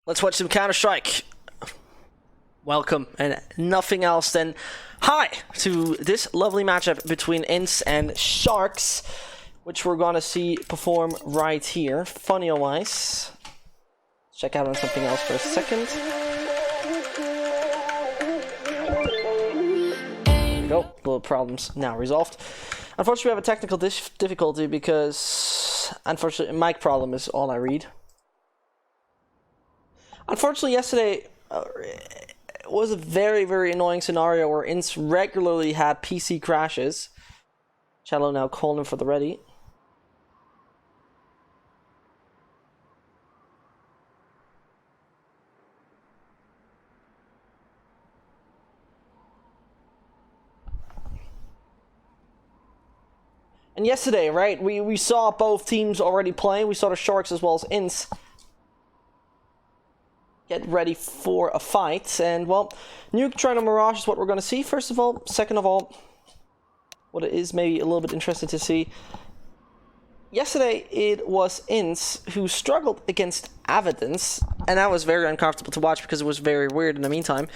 Let's watch some Counter-Strike. Welcome, and nothing else than hi to this lovely matchup between INTZ and Sharks, which we're gonna see perform right here. Funny-wise, check out on something else for a second. There we go, little problems now resolved. Unfortunately, we have a technical difficulty because, unfortunately, mic problem is all I read. Unfortunately, yesterday was a very, very annoying scenario where INTZ regularly had PC crashes. Shallow now calling for the ready. And yesterday, right, we saw both teams already playing. We saw the Sharks as well as INTZ get ready for a fight, and well, Nuke trying to Mirage is what we're going to see, first of all. Second of all, what it is maybe a little bit interesting to see, yesterday it was INTZ who struggled against Evidence, and that was very uncomfortable to watch because it was very weird in the meantime.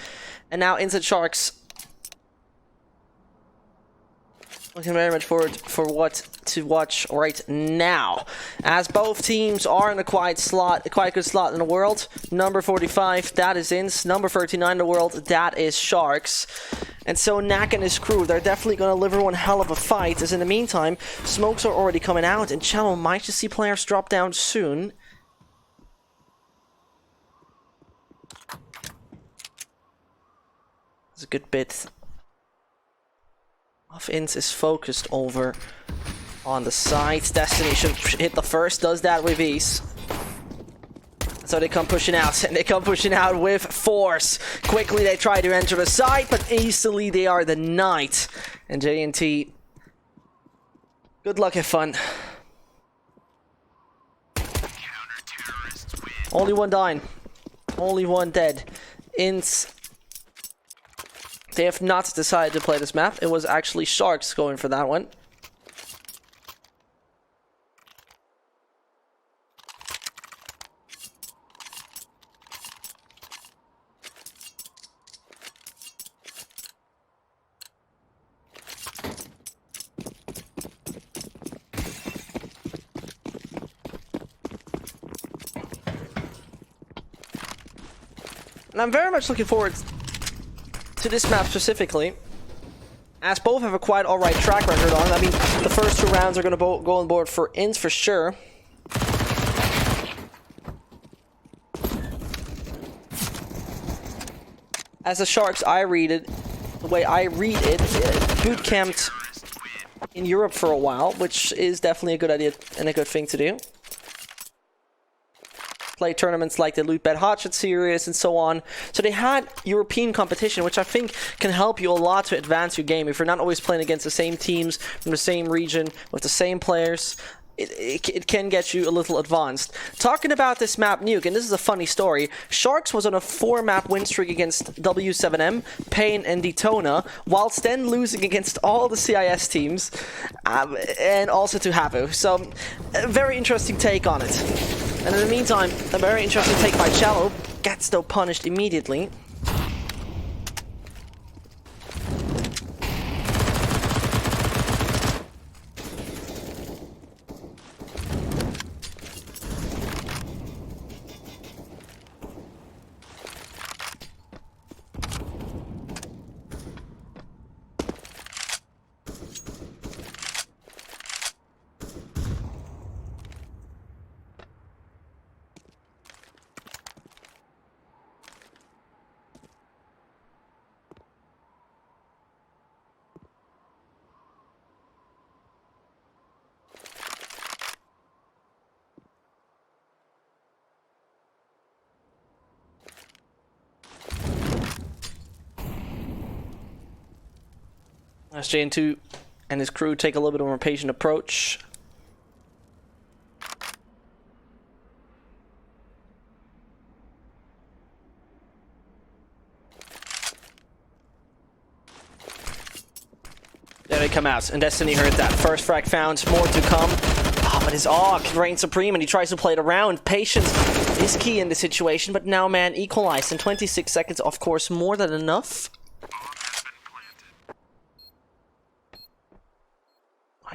And now INTZ Sharks looking very much forward for what to watch right now, as both teams are in a quite good slot in the world. Number 45, that is INTZ. Number 39 in the world, that is Sharks. And so Nuke and his crew, they're definitely going to deliver one hell of a fight, as in the meantime, smokes are already coming out, and Channel might just see players drop down soon. That's a good bit of INTZ is focused over on the sides. Destiny should hit the first, does that with ease. So they come pushing out, and they come pushing out with force. Quickly they try to enter the side, but easily they are denied. And INTZ, good luck, have fun. Only one dying, only one dead. INTZ, they have not decided to play this map. It was actually Sharks going for that one. And I'm very much looking forward to this map specifically, as both have a quite alright track record on. I mean, the first two rounds are going to go on board for INTZ for sure. As the Sharks, the way I read it, boot camped in Europe for a while, which is definitely a good idea and a good thing to do. Play tournaments like the Loot Bet Hotshot series and so on. So they had European competition, which I think can help you a lot to advance your game. If you're not always playing against the same teams from the same region with the same players, it can get you a little advanced. Talking about this map, Nuke, and this is a funny story. Sharks was on a 4-map win streak against W7M, Pain, and Daytona, whilst then losing against all the CIS teams, and also to Havu. So, a very interesting take on it. And in the meantime, a very interesting take by Shallow. Gets though punished immediately. As JN2 and his crew take a little bit more patient approach. There they come out, and Destiny heard that. First frag found, more to come. Oh, But his AUG reigns supreme and he tries to play it around. Patience is key in the situation, but now man equalized in 26 seconds, of course, more than enough.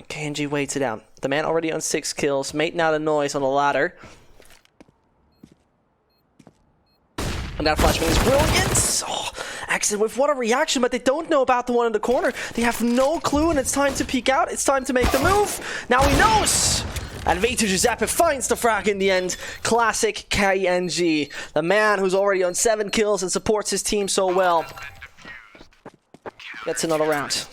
KNG waits it out. The man already on 6 kills, made now the noise on the ladder. And that flashbang is brilliant! Oh, Exit with what a reaction, but they don't know about the one in the corner. They have no clue and it's time to peek out. It's time to make the move. Now he knows! And virtus.pro finds the frag in the end. Classic KNG. The man who's already on 7 kills and supports his team so well. Gets another round.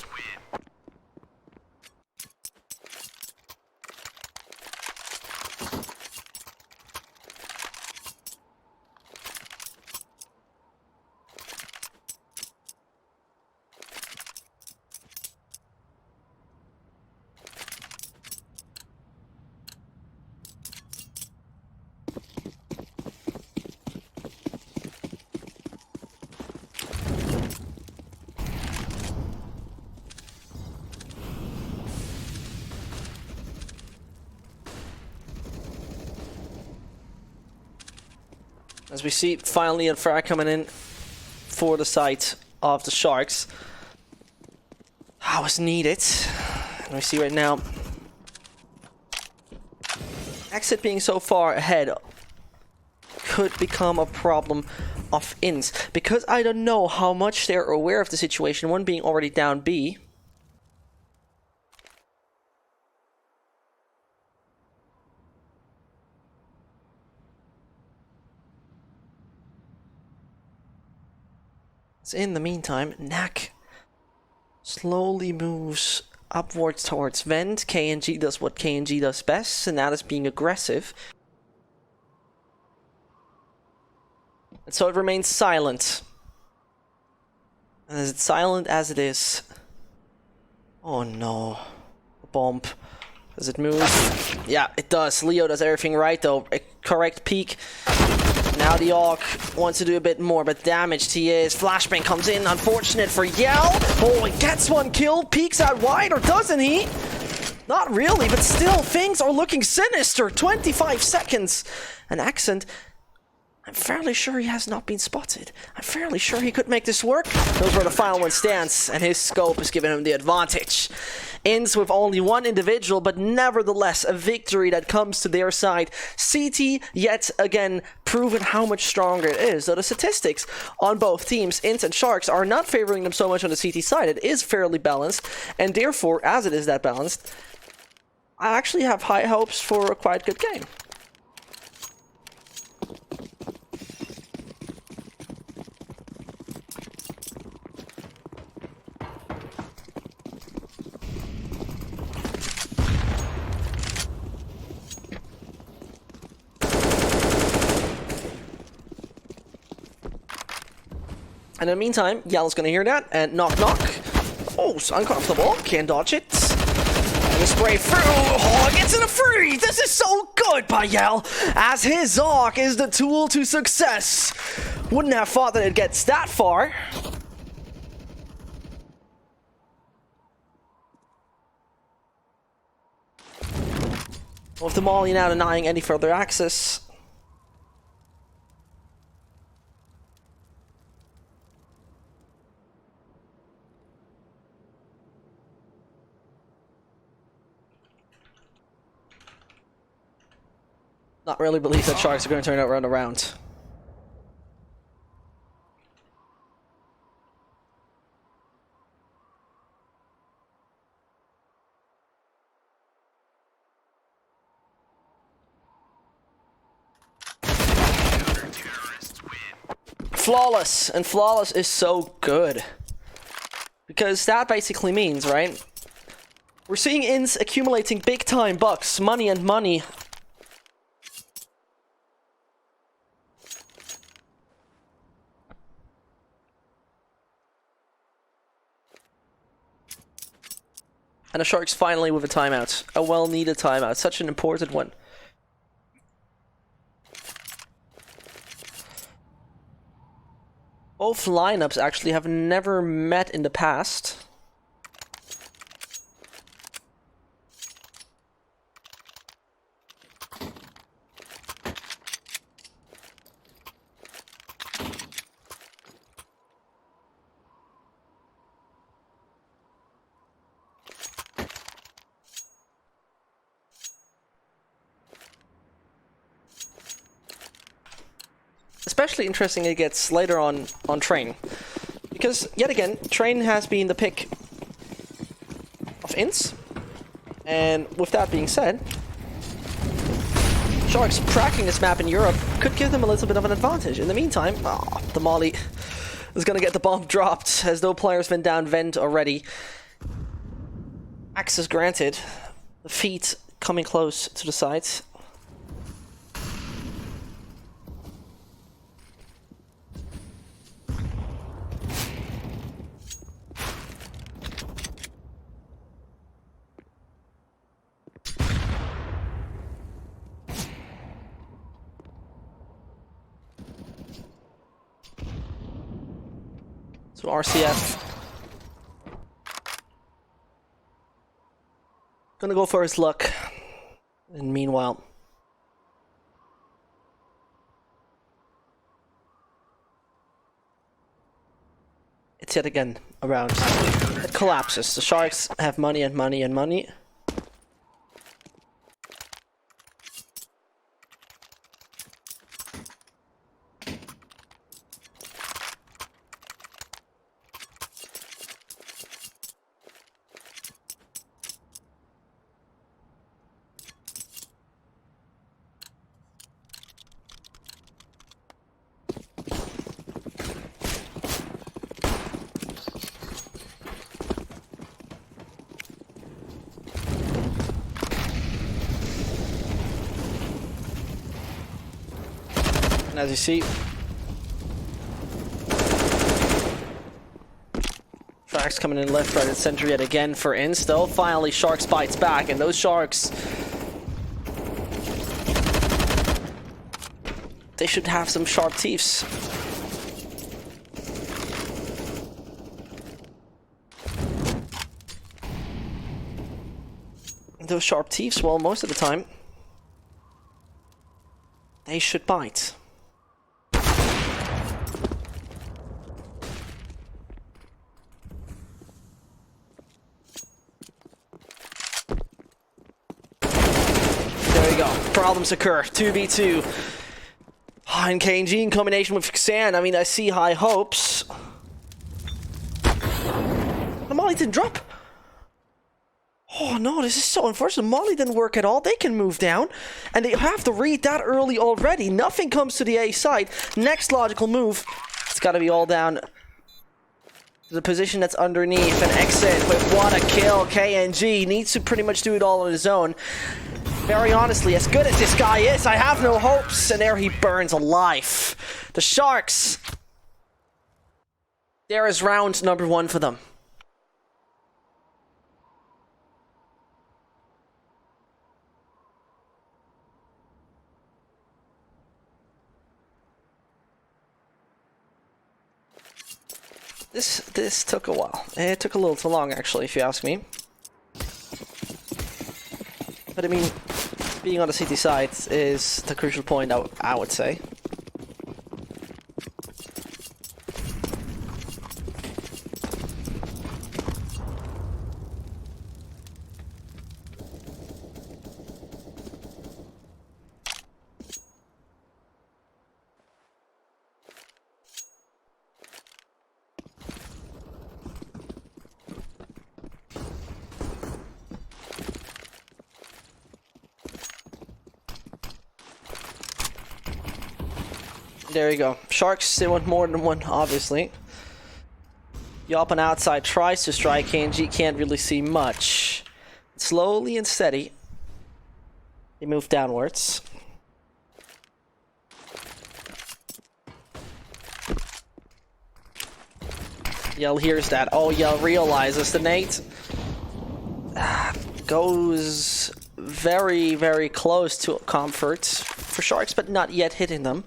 As we see finally a frag coming in for the side of the Sharks. That was needed. And we see right now Exit being so far ahead could become a problem of INTZ. Because I don't know how much they're aware of the situation, one being already down B. In the meantime, Nuke slowly moves upwards towards Vent. KNG does what KNG does best, and that is being aggressive. And so it remains silent. And as it's silent as it is... Oh no. A bomb. Does it move? Yeah, it does. Leo does everything right though. A correct peek. Now the AUG wants to do a bit more, but damaged he is. Flashbang comes in, unfortunate for Yell. Oh, he gets one kill, peeks out wide, or doesn't he? Not really, but still, things are looking sinister. 25 seconds. An Accent, I'm fairly sure he has not been spotted. I'm fairly sure he could make this work. Knows where the final one stands, and his scope is giving him the advantage. INTZ with only one individual, but nevertheless a victory that comes to their side. CT yet again proven how much stronger it is. So the statistics on both teams, INTZ and Sharks, are not favoring them so much on the CT side. It is fairly balanced, and therefore, as it is that balanced, I actually have high hopes for a quite good game. And in the meantime, Yell's gonna hear that, and knock knock. Oh, it's uncomfortable, can't dodge it. And a spray through, oh, gets in a free! This is so good by Yell, as his AUG is the tool to success. Wouldn't have thought that it gets that far. With the Molly now denying any further access. Not really believe that Sharks are going to turn out around. Flawless, and flawless is so good. Because that basically means, right? We're seeing INTZ accumulating big time bucks, money and money. And the Sharks finally with a timeout. A well-needed timeout. Such an important one. Both lineups actually have never met in the past. especially interesting it gets later on Train. Because, yet again, Train has been the pick of INTZ. And with that being said, Sharks cracking this map in Europe could give them a little bit of an advantage. In the meantime, the Molly is going to get the bomb dropped, as though players been down vent already. Access granted. The feet coming close to the sides. So RCF gonna go for his luck. And meanwhile, it's yet again a round. It collapses. The Sharks have money and money and money. As you see, Sharks coming in left, right, and center yet again for INTZ. Though finally, Sharks bites back, and those Sharks, they should have some sharp teeths. Those sharp teeths, well, most of the time, they should bite. Problems occur. 2v2. And KNG in combination with Xan. I mean, I see high hopes. The Molly didn't drop. Oh no, this is so unfortunate. Molly didn't work at all. They can move down. And they have to read that early already. Nothing comes to the A side. Next logical move. It's got to be all down to the position that's underneath. And exit with what a kill. KNG needs to pretty much do it all on his own. Very honestly, as good as this guy is, I have no hopes. And there he burns alive. The Sharks. There is round number 1 for them. This took a while. It took a little too long, actually, if you ask me. But I mean, being on the city side is the crucial point, I would say. There you go. Sharks, they want more than one, obviously. Yop on outside tries to strike. KNG can't really see much. Slowly and steady, they move downwards. Yell hears that. Oh, Yell realizes the nade goes very, very close to comfort for Sharks, but not yet hitting them.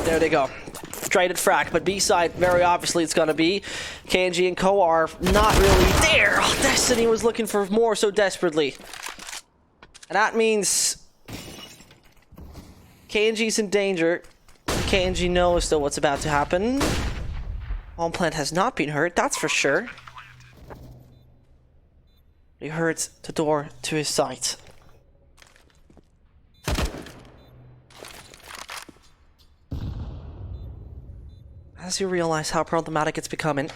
There they go. Traded frack, but B side, very obviously it's gonna be. KNG and Co are not really there. Oh, Destiny was looking for more so desperately. And that means KNG's in danger. KNG knows though what's about to happen. Bomb plant has not been hurt, that's for sure. He heard the door to his side. As you realize how problematic it's becoming.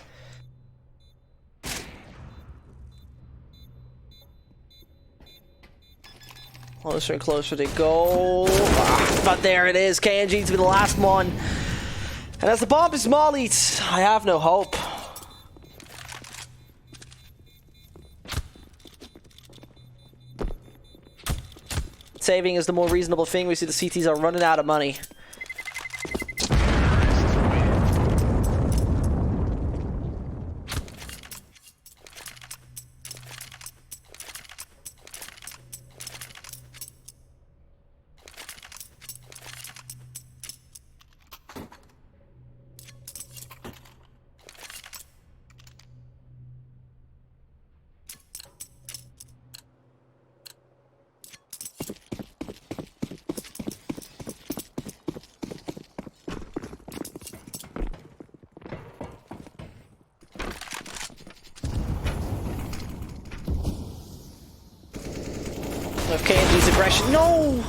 Closer and closer they go. But there it is. KNG to be the last one. And as the bomb is mollied, I have no hope. Saving is the more reasonable thing. We see the CTs are running out of money. Of KNG's aggression. No!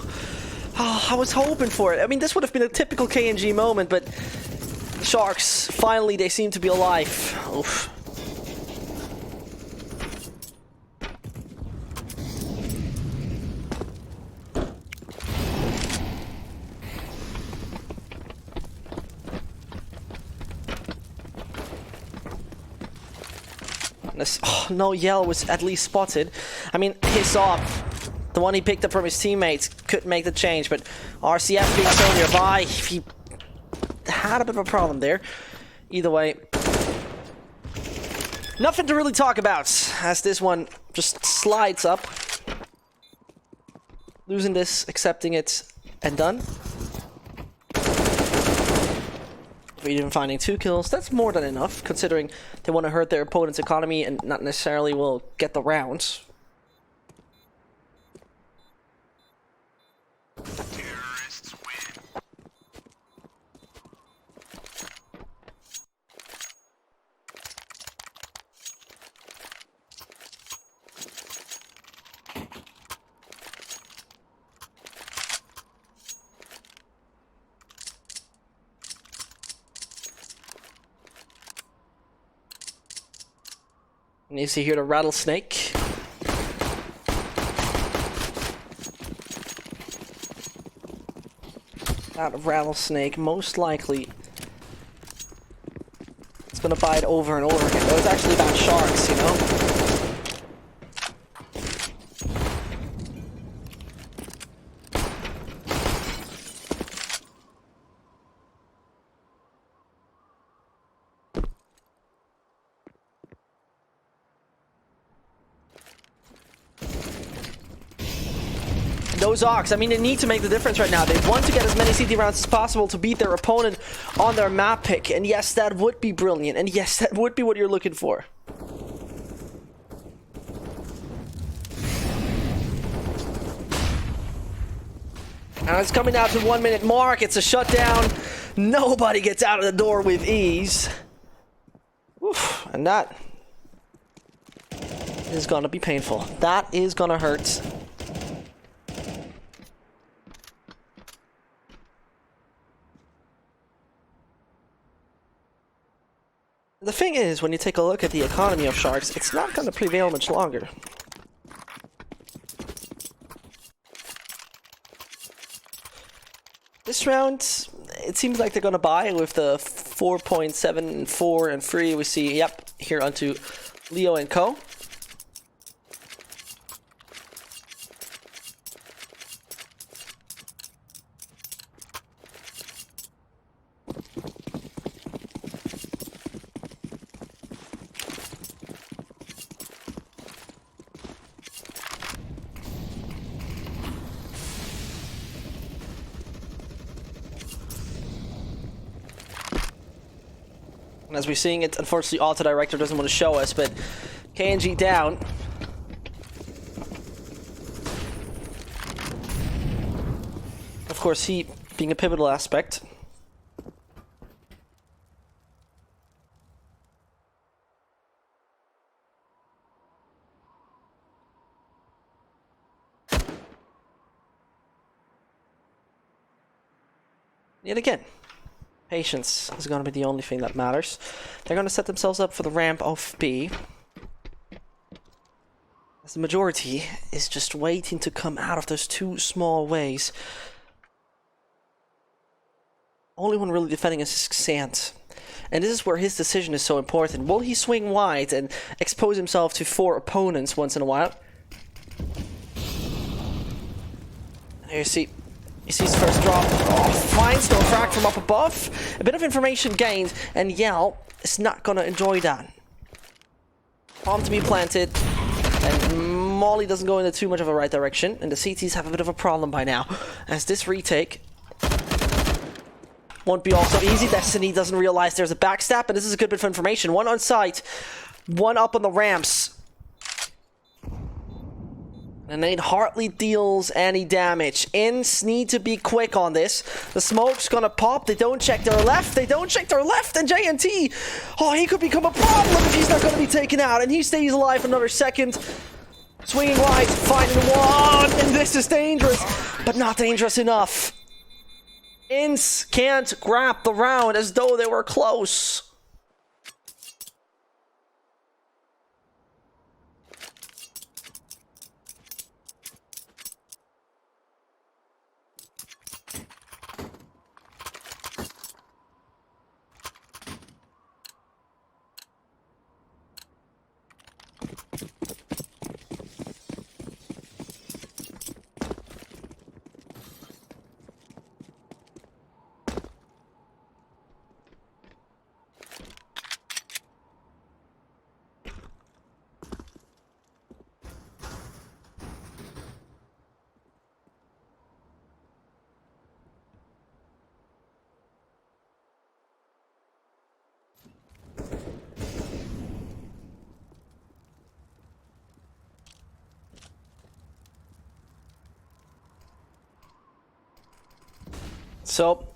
Oh, I was hoping for it. I mean, this would have been a typical KNG moment, but the Sharks, finally, they seem to be alive. Oof. Oh, no, Yell was at least spotted. I mean, his off. The one he picked up from his teammates couldn't make the change, but RCF being so nearby, he had a bit of a problem there. Either way, nothing to really talk about, as this one just slides up. Losing this, accepting it, and done. Even finding 2 kills, that's more than enough, considering they want to hurt their opponent's economy and not necessarily will get the rounds. Terrorists win. And you see here the rattlesnake. That rattlesnake, most likely, it's gonna bite over and over again. But it's actually about sharks, you know? Those Ox, I mean, they need to make the difference right now. They want to get as many CT rounds as possible to beat their opponent on their map pick. And yes, that would be brilliant. And yes, that would be what you're looking for. And it's coming down to the 1 minute mark. It's a shutdown. Nobody gets out of the door with ease. Oof, and that is gonna be painful. That is gonna hurt. The thing is, when you take a look at the economy of Sharks, it's not going to prevail much longer. This round, it seems like they're going to buy with the 4.7 and 4 and 3 we see, yep, here onto Leo and Co. And as we're seeing it, unfortunately, Auto Director doesn't want to show us, but KNG down. Of course, he being a pivotal aspect. Yet again, patience is going to be the only thing that matters. They're going to set themselves up for the ramp of B. As the majority is just waiting to come out of those two small ways. Only one really defending is Xant. And this is where his decision is so important. Will he swing wide and expose himself to 4 opponents once in a while? There you see. He sees the first drop. Oh, finds no frag from up above. A bit of information gained, and Yell is not gonna enjoy that. Bomb to be planted, and Molly doesn't go into too much of a right direction, and the CTs have a bit of a problem by now, as this retake won't be all so easy. Destiny doesn't realize there's a backstab, and this is a good bit of information. One on site, one up on the ramps. And Nate hardly deals any damage. Ints need to be quick on this. The smoke's gonna pop. They don't check their left. They don't check their left. And JNT, oh, he could become a problem if he's not gonna be taken out. And he stays alive another second. Swinging wide, finding one. And this is dangerous, but not dangerous enough. Ints can't grab the round as though they were close. So,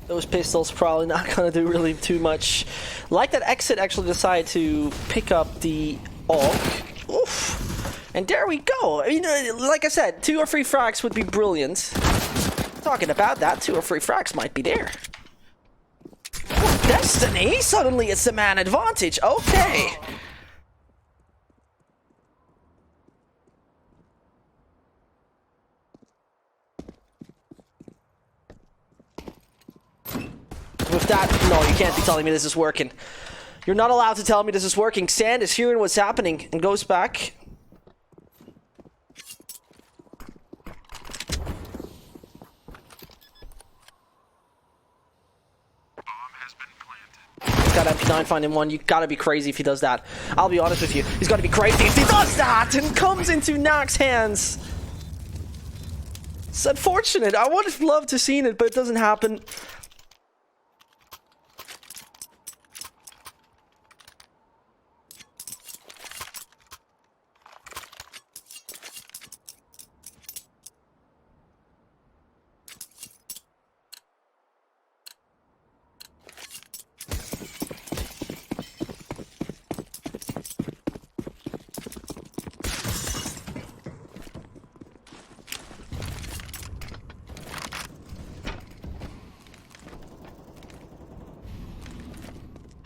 those pistols probably not gonna do really too much. Like that exit actually decided to pick up the AUG. Oof. And there we go. I mean, like I said, 2 or 3 frags would be brilliant. Talking about that, 2 or 3 frags might be there. Destiny? Suddenly it's a man advantage. Okay. With that, no, you can't be telling me this is working. You're not allowed to tell me this is working. Sand is hearing what's happening and goes back. Got MP9 finding one. You gotta be crazy if he does that. I'll be honest with you. He's gotta be crazy if he does that and comes into Nak's hands. It's unfortunate. I would have loved to have seen it, but it doesn't happen.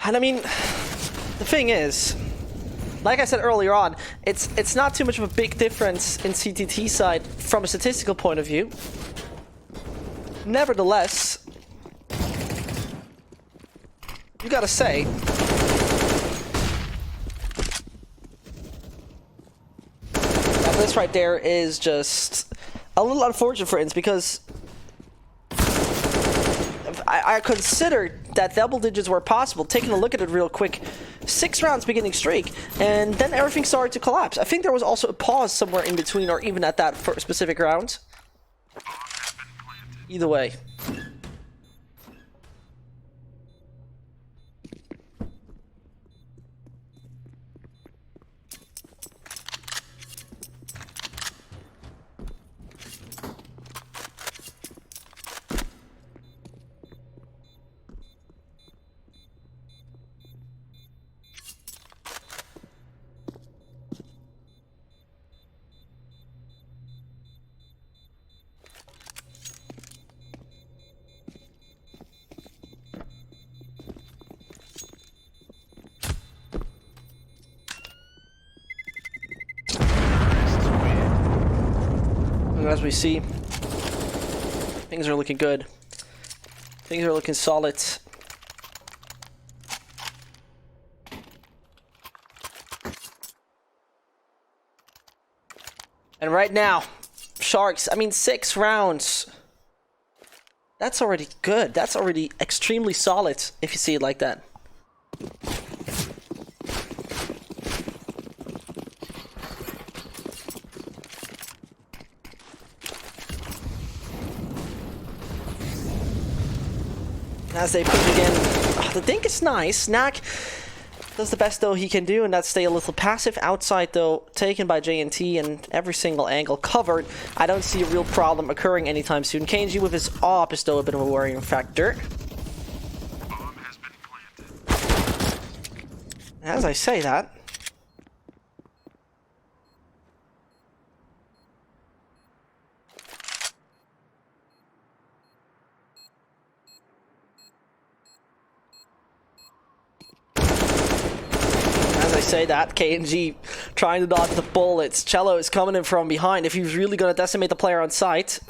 And I mean, the thing is, like I said earlier on, it's not too much of a big difference in CTT side from a statistical point of view. Nevertheless, you gotta say, that this right there is just a little unfortunate for Ints, because I considered that double digits were possible. Taking a look at it real quick, 6 rounds beginning streak, and then everything started to collapse. I think there was also a pause somewhere in between, or even at that specific round. Either way. as we see, things are looking good. Things are looking solid. And right now, Sharks, I mean, 6 rounds. That's already good. That's already extremely solid, if you see it like that. As they push again, the dink is nice. Knack does the best though he can do, and that's stay a little passive. Outside though, taken by JNT and every single angle covered. I don't see a real problem occurring anytime soon. KNG with his AWP is still a bit of a worrying factor. Bomb has been planted. As I say that, KNG trying to dodge the bullets. Cello is coming in from behind if he's really going to decimate the player on site.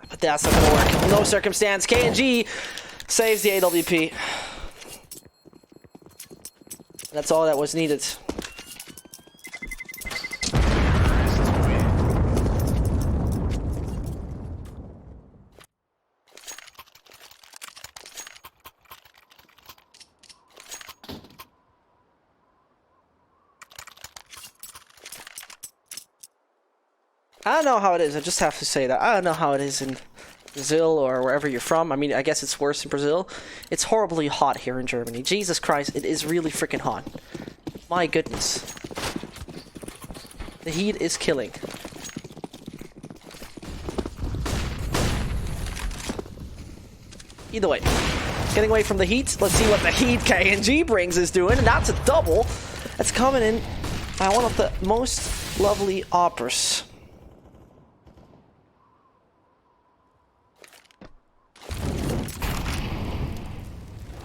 But that's not going to work. No circumstance. KNG saves the AWP. That's all that was needed. I don't know how it is. I just have to say that. I don't know how it is in Brazil or wherever you're from. I mean, I guess it's worse in Brazil. It's horribly hot here in Germany. Jesus Christ, it is really freaking hot. My goodness. The heat is killing. Either way, getting away from the heat. Let's see what the heat KNG brings is doing. And that's a double. That's coming in by one of the most lovely operas.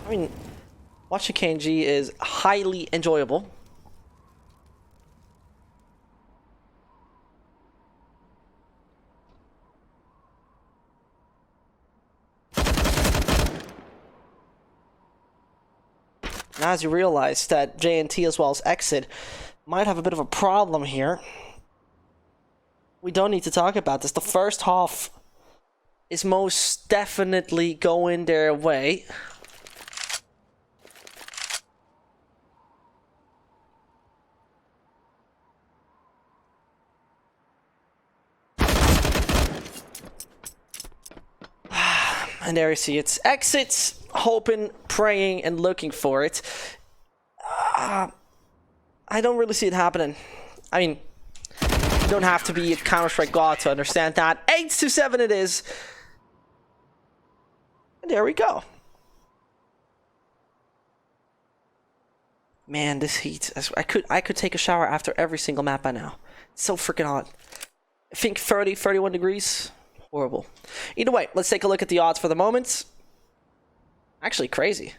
I mean, watching KNG is highly enjoyable. And as you realize that JNT as well as Exit might have a bit of a problem here, we don't need to talk about this. The first half is most definitely going their way. And there you see it's Exits, hoping, praying, and looking for it. I don't really see it happening. I mean, you don't have to be a Counter-Strike god to understand that. 8-7 it is. And there we go. Man, this heat. I could take a shower after every single map by now. It's so freaking hot. I think 30, 31 degrees. Horrible. Either way, let's take a look at the odds for the moment. Actually crazy.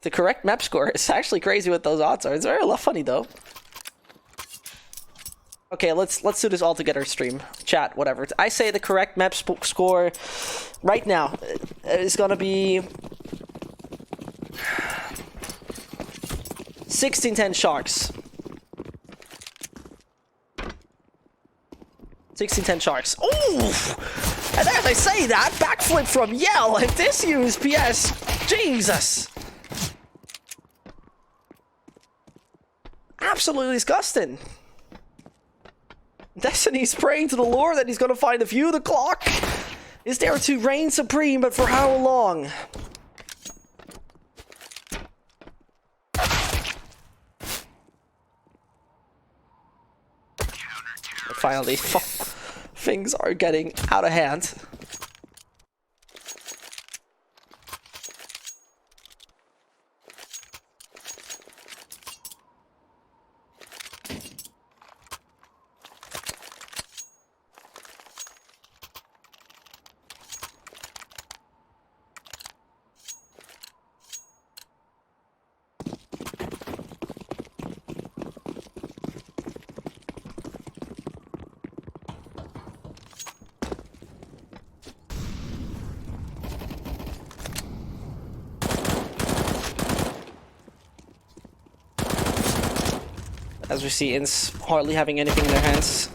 The correct map score is actually crazy what those odds are. It's very a lot funny though. Okay, let's do this all together. Stream, chat, whatever. I say the correct map score right now is gonna be 16-10 Sharks. 16-10 Sharks. Ooh! And as I say that, backflip from Yell, and this USPS, Jesus! Absolutely disgusting. Destiny's praying to the Lord that he's gonna find a few. The clock is there to reign supreme, but for how long? Finally, things are getting out of hand. As we see, INTZ hardly having anything in their hands.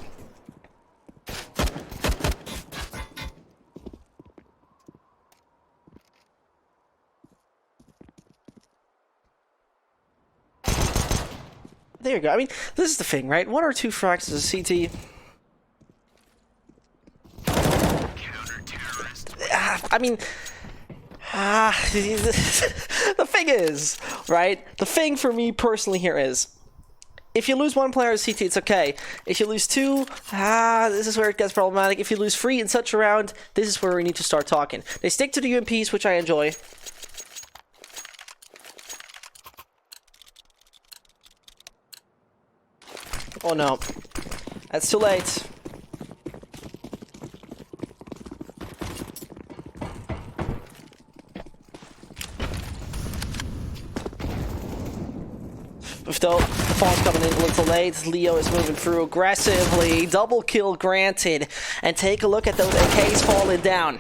There you go. I mean, this is the thing, right? 1 or 2 frags as a CT. I mean, the thing is, right? The thing for me personally here is, if you lose 1 player as CT, it's okay. If you lose 2, this is where it gets problematic. If you lose 3 in such a round, this is where we need to start talking. They stick to the UMPs, which I enjoy. Oh no, that's too late. With the falls coming in a little late, Leo is moving through aggressively. Double kill granted. And take a look at those AKs falling down.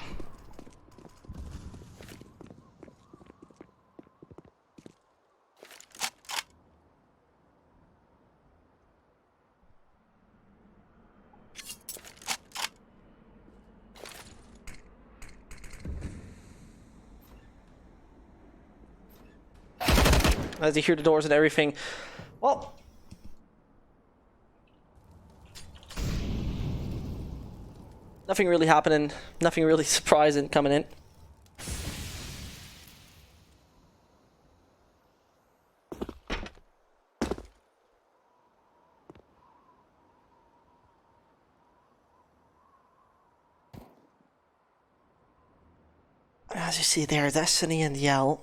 As you hear the doors and everything. Well, nothing really happening. Nothing really surprising coming in. As you see there, Destiny and Yell.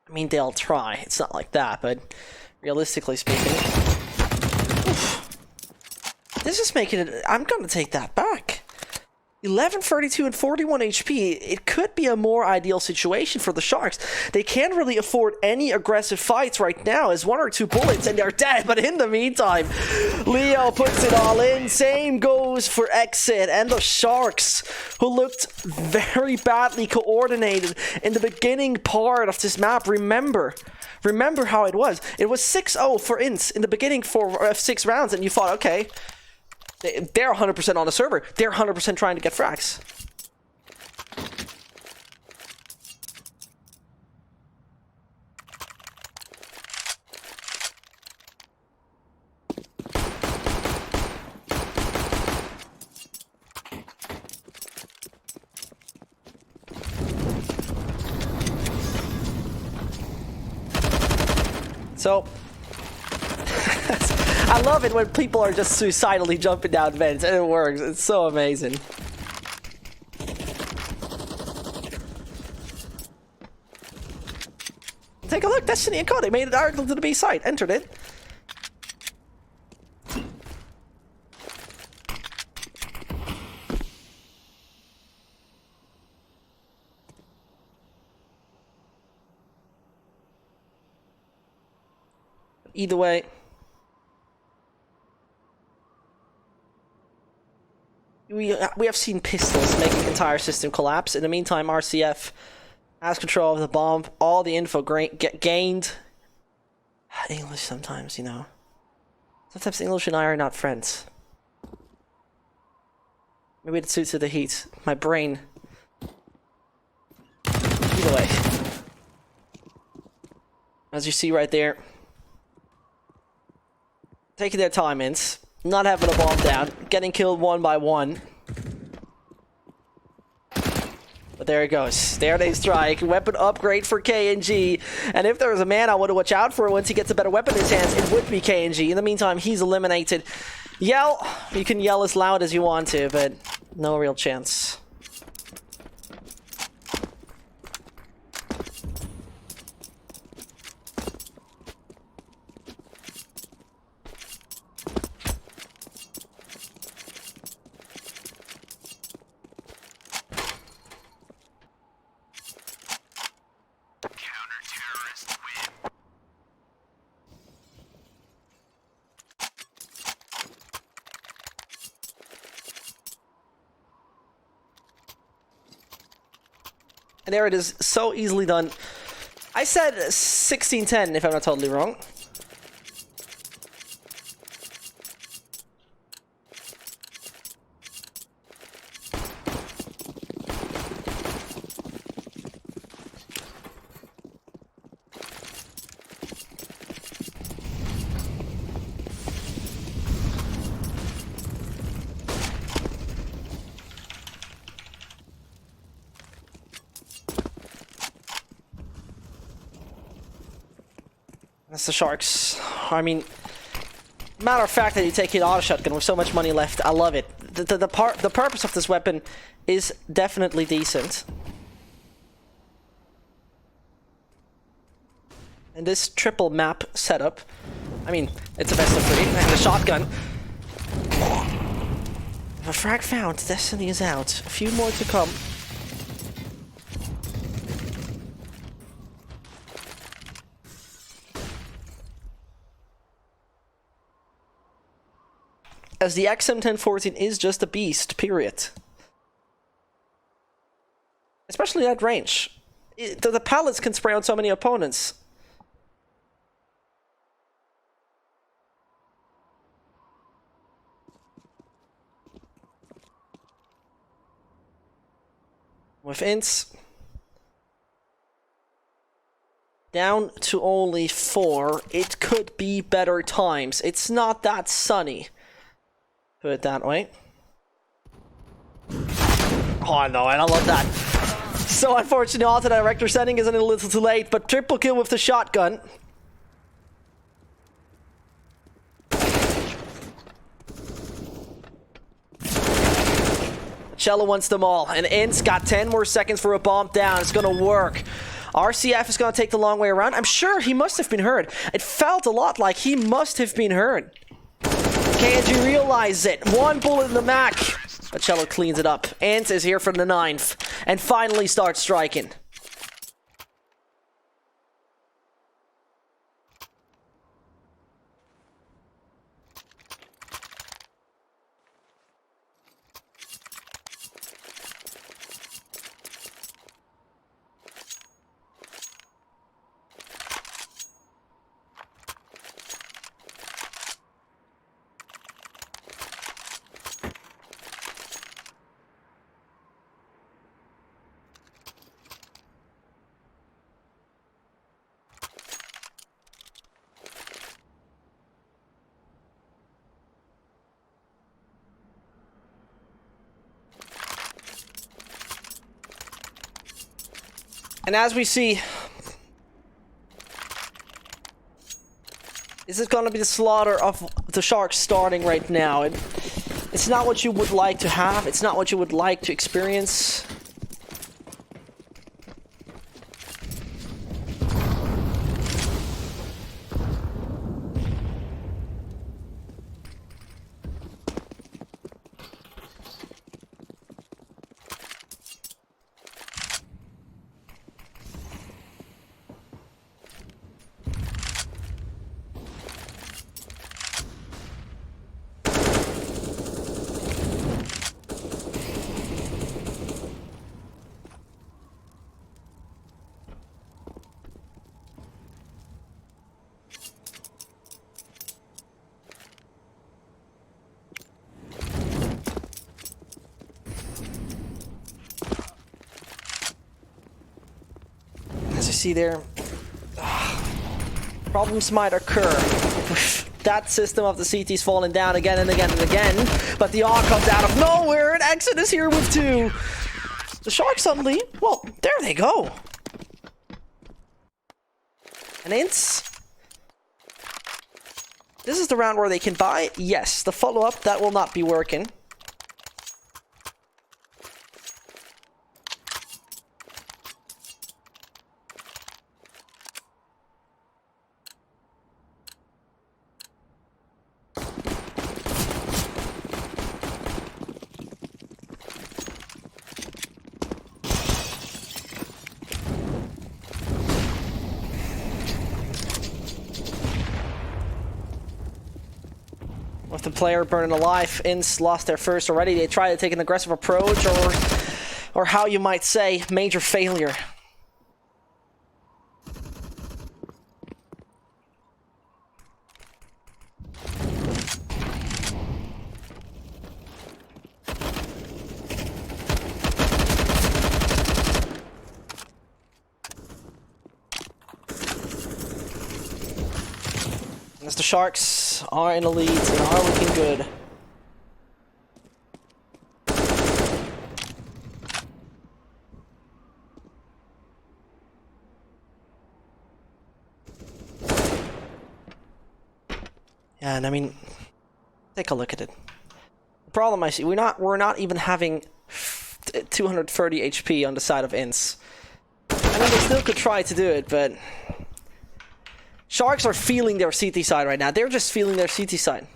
I mean, they'll try. It's not like that, but realistically speaking, oof, this is making it. I'm gonna take that back. 11, 32, and 41 HP. It could be a more ideal situation for the Sharks. They can't really afford any aggressive fights right now, as 1 or 2 bullets and they're dead. But in the meantime, Leo puts it all in. Same goes for Exit and the Sharks, who looked very badly coordinated in the beginning part of this map. Remember how it was. It was 6-0 for INTZ in the beginning for 6 rounds, and you thought, okay, they're 100% on the server. They're 100% trying to get frags. So I love it when people are just suicidally jumping down vents, and it works. It's so amazing. Take a look, Destiny and Code. They made it article to the B site, entered it. Either way, we have seen pistols make the entire system collapse. In the meantime, RCF has control of the bomb. All the info gained. English sometimes, you know. Sometimes English and I are not friends. Maybe it's due to the heat. My brain. Either way. As you see right there. Taking their time, INTZ. Not having a bomb down. Getting killed 1 by 1. But there it goes. There they strike. Weapon upgrade for KNG. And if there was a man I want to watch out for once he gets a better weapon in his hands, it would be KNG. In the meantime, he's eliminated. Yell. You can yell as loud as you want to, but no real chance. And there it is, so easily done. I said 16-10, if I'm not totally wrong. That's the Sharks. I mean, matter of fact that you take it auto shotgun with so much money left, I love it. The purpose of this weapon is definitely decent. And this triple map setup, I mean, it's a best of 3 and a shotgun. A frag found, Destiny is out. A few more to come. As the XM1014 is just a beast, period. Especially at range. The pallets can spray on so many opponents. With INTZ down to only 4, it could be better times. It's not that sunny. Put it that way. Oh no, and I love that. So unfortunately, auto director setting isn't a little too late, but triple kill with the shotgun. Cello wants them all, and INTZ got 10 more seconds for a bomb down. It's gonna work. RCF is gonna take the long way around. I'm sure he must have been heard. It felt a lot like he must have been heard. Can't you realize it? One bullet in the Mac. But Cello cleans it up. INTZ is here for the 9th, and finally starts striking. And as we see, this is going to be the slaughter of the Sharks starting right now. It's not what you would like to have. It's not what you would like to experience. As you see there, problems might occur. That system of the CT's falling down again and again and again, but the AWP comes out of nowhere, and Exit is here with 2. The Sharks suddenly, well, there they go. And INTZ, this is the round where they can buy. Yes, the follow-up, that will not be working. With the player burning alive, INTZ lost their first already. They try to take an aggressive approach, or how you might say, major failure. As the Sharks are in the lead and are looking good. And I mean, take a look at it. The problem I see, we're not even having 230 HP on the side of INTZ. I mean, they still could try to do it, but Sharks are feeling their CT side right now. They're just feeling their CT side.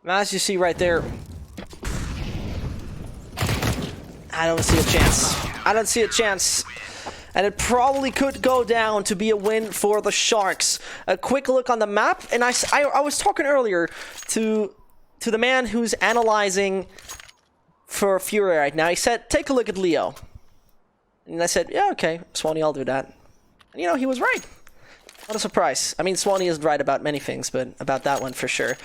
As you see right there, I don't see a chance. I don't see a chance. And it probably could go down to be a win for the Sharks. A quick look on the map, and I was talking earlier to the man who's analyzing for Fury right now. He said, take a look at Leo. And I said, yeah, okay, Swanee, I'll do that. And you know, he was right. What a surprise. I mean, Swanee isn't right about many things, but about that one for sure.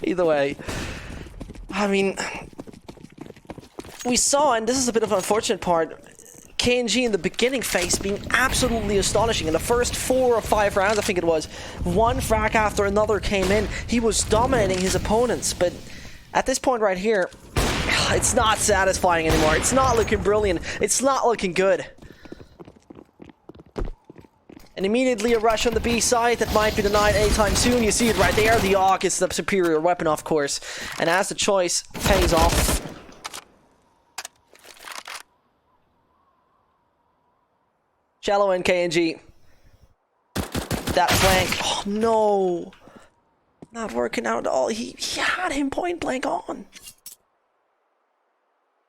Either way, I mean, we saw, and this is a bit of an unfortunate part, KNG in the beginning phase being absolutely astonishing. In the first 4 or 5 rounds, I think it was, one frag after another came in. He was dominating his opponents, but at this point right here, it's not satisfying anymore. It's not looking brilliant. It's not looking good. And immediately a rush on the B side that might be denied anytime soon. You see it right there. The AUG is the superior weapon, of course. And as the choice pays off, Shallow and KNG. That flank. Oh no. Not working out at all. He had him point blank on.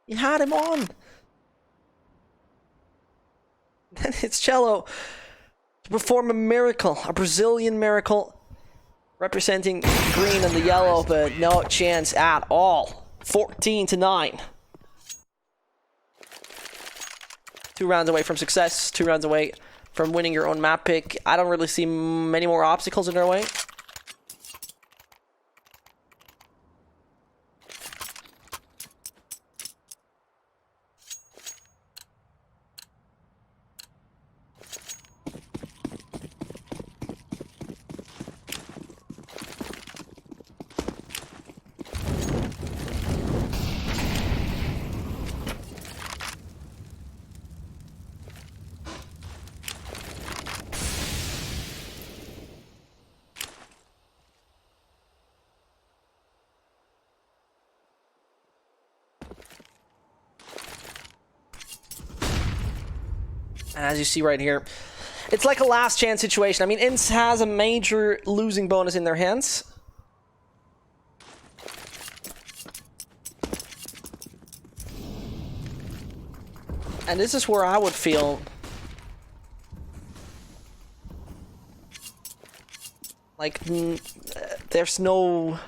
He had him on. And it's Cello to perform a miracle, a Brazilian miracle, representing green and the yellow, but no chance at all. 14-9. 2 rounds away from success, 2 rounds away from winning your own map pick. I don't really see many more obstacles in their way. And as you see right here, it's like a last chance situation. I mean, INTZ has a major losing bonus in their hands. And this is where I would feel like there's no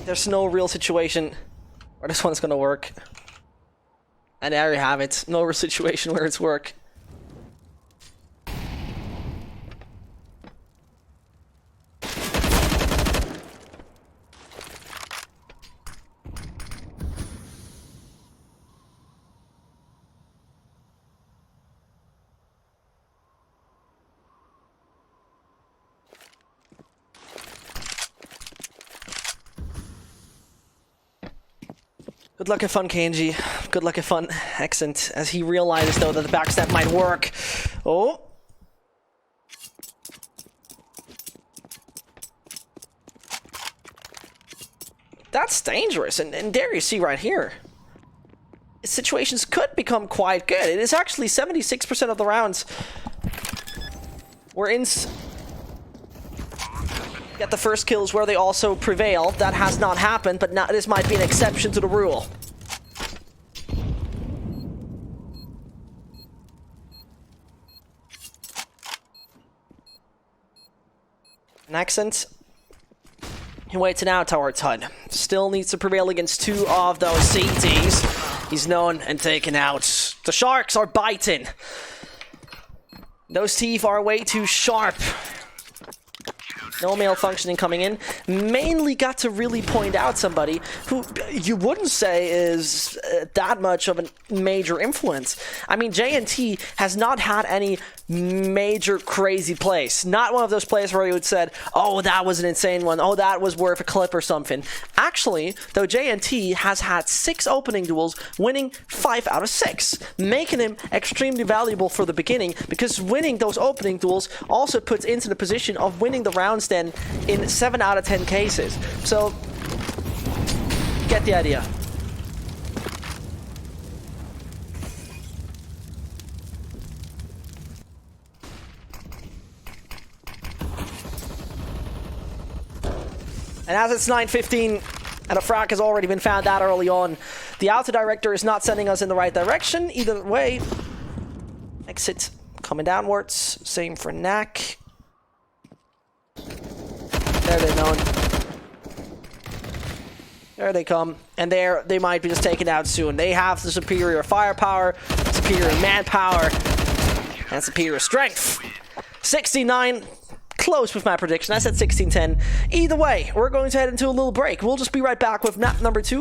real situation where this one's gonna work. And there you have it. No real situation where it's work. Good luck and fun, KNG. Good luck and fun, Accent, as he realizes, though, that the backstab might work. Oh. That's dangerous, and there you see right here. Situations could become quite good. It is actually 76% of the rounds where INTZ get the first kills where they also prevail. That has not happened, but now this might be an exception to the rule. An Accent. He waits it out towards HUD. Still needs to prevail against 2 of those CTs. He's known and taken out. The Sharks are biting. Those teeth are way too sharp. No malfunctioning coming in. Mainly got to really point out somebody who you wouldn't say is that much of a major influence. I mean, JNT has not had any major crazy plays. Not one of those plays where you would said, oh, that was an insane one. Oh, that was worth a clip or something. Actually, though, JNT has had 6 opening duels, winning 5 out of 6, making him extremely valuable for the beginning, because winning those opening duels also puts into the position of winning the rounds then in 7 out of 10 cases. So, get the idea. And as it's 9:15 and a frag has already been found out early on, the auto director is not sending us in the right direction. Either way, exit coming downwards. Same for Nuke. There they're known. There they come. And there they might be just taken out soon. They have the superior firepower, superior manpower, and superior strength. 69. Close with my prediction. I said 16-10. Either way, we're going to head into a little break. We'll just be right back with map number 2.